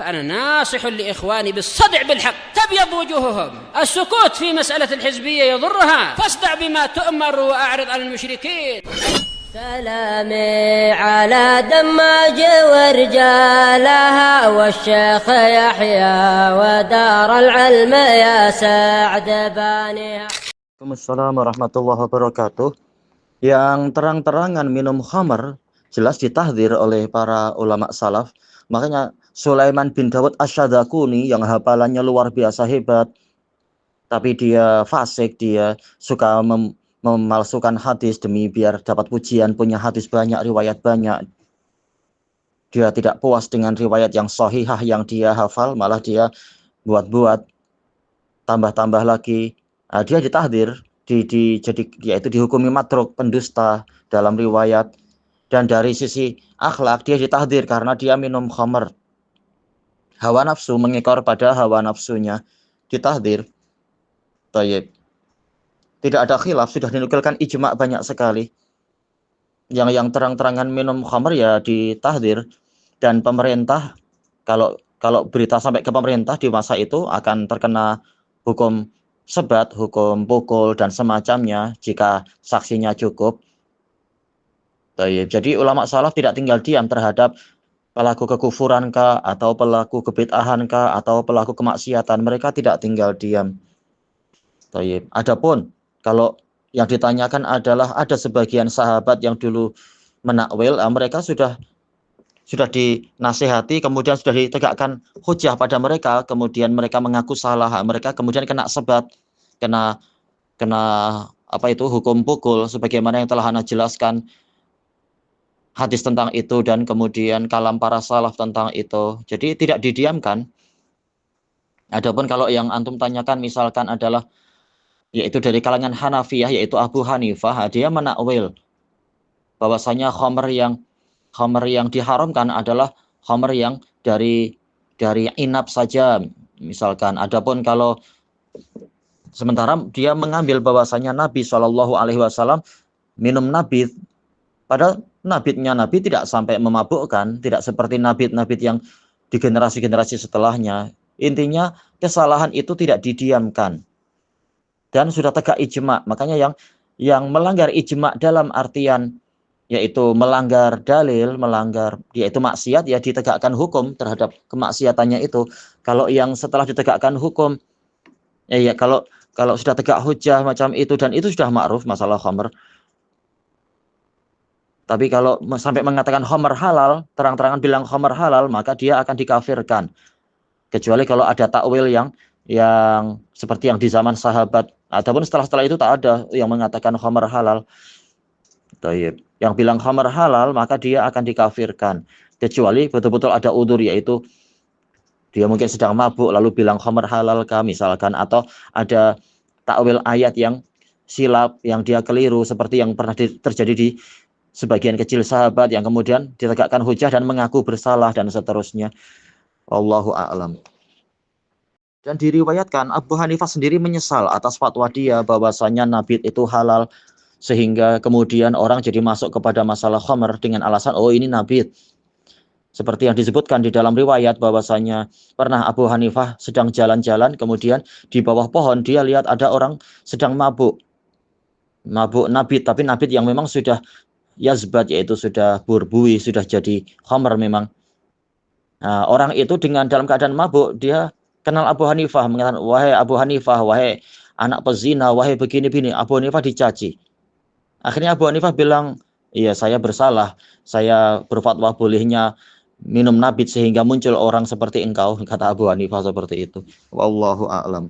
فأنا ناصح لإخواني بالصدع بالحق تبيض وجوههم. السكوت في مسألة الحزبية يضرها، فاصدع بما تؤمر وأعرض عن المشركين. سلامي على دماج ورجالها والشيخ يحيى ودار العلم يا سعد بانيها. Assalamualaikum warahmatullahi wabarakatuh. Yang terang-terangan minum khamar jelas ditahdzir oleh para ulama salaf. Makanya Sulaiman bin Dawud Asy-Syadzakuni yang hafalannya luar biasa hebat, tapi dia fasik, dia suka memalsukan hadis demi biar dapat pujian, punya hadis banyak, riwayat banyak. Dia tidak puas dengan riwayat yang sahihah yang dia hafal, malah dia buat-buat, tambah-tambah lagi. Dia ditahdzir, yaitu dihukumi matruk, pendusta dalam riwayat. Dan dari sisi akhlak dia ditahdzir karena dia minum khamar. Hawa nafsu, mengekor pada hawa nafsunya, ditahdzir. Tayyib. Tidak ada khilaf, sudah dinukilkan ijma' banyak sekali. Yang terang-terangan minum khamar ya ditahdzir. Dan pemerintah, kalau berita sampai ke pemerintah di masa itu akan terkena hukum sebat, hukum pukul dan semacamnya jika saksinya cukup. Jadi ulama salaf tidak tinggal diam terhadap pelaku kekufuran kah, atau pelaku kebid'ahan kah, atau pelaku kemaksiatan. Mereka tidak tinggal diam. Adapun kalau yang ditanyakan adalah ada sebagian sahabat yang dulu menakwil, mereka sudah dinasihati, kemudian sudah ditegakkan hujah pada mereka, kemudian mereka mengaku salah, mereka kemudian kena sebat, kena hukum pukul, sebagaimana yang telah ana jelaskan hadis tentang itu dan kemudian kalam para salaf tentang itu. Jadi tidak didiamkan. Adapun kalau yang antum tanyakan misalkan adalah yaitu dari kalangan Hanafiyah, yaitu Abu Hanifah, dia menakwil bahwasanya khamr yang diharamkan adalah khamr yang dari inab saja misalkan. Adapun kalau sementara dia mengambil bahwasanya Nabi SAW minum nabit, padahal nabitnya Nabi tidak sampai memabukkan, tidak seperti nabit-nabit yang di generasi-generasi setelahnya. Intinya kesalahan itu tidak didiamkan dan sudah tegak ijma'. Makanya yang melanggar ijma' dalam artian yaitu melanggar dalil, yaitu maksiat, ya ditegakkan hukum terhadap kemaksiatannya itu. Kalau yang setelah ditegakkan hukum, kalau sudah tegak hujah macam itu, dan itu sudah ma'ruf masalah khamr. Tapi kalau sampai mengatakan khamr halal, terang-terangan bilang khamr halal, maka dia akan dikafirkan. Kecuali kalau ada takwil yang seperti yang di zaman sahabat. Ataupun setelah itu tak ada yang mengatakan khamr halal. Yang bilang khamr halal, maka dia akan dikafirkan. Kecuali betul-betul ada udzur, yaitu dia mungkin sedang mabuk lalu bilang khamr halal kah misalkan, atau ada takwil ayat yang silap, yang dia keliru, seperti yang pernah terjadi di sebagian kecil sahabat yang kemudian ditegakkan hujah dan mengaku bersalah dan seterusnya. Wallahu a'lam. Dan diriwayatkan Abu Hanifah sendiri menyesal atas fatwa dia bahwasanya nabit itu halal, sehingga kemudian orang jadi masuk kepada masalah khamr dengan alasan ini nabit. Seperti yang disebutkan di dalam riwayat bahwasanya pernah Abu Hanifah sedang jalan-jalan, kemudian di bawah pohon dia lihat ada orang sedang mabuk nabit, tapi nabit yang memang sudah yazbat, yaitu sudah burbui, sudah jadi khamr memang. Nah, orang itu dalam keadaan mabuk, dia kenal Abu Hanifah, mengatakan, wahai Abu Hanifah, wahai anak pezina, wahai begini-begini. Abu Hanifah dicaci. Akhirnya Abu Hanifah bilang, iya saya bersalah, saya berfatwa bolehnya minum nabit sehingga muncul orang seperti engkau, kata Abu Hanifah seperti itu. Wallahu a'lam.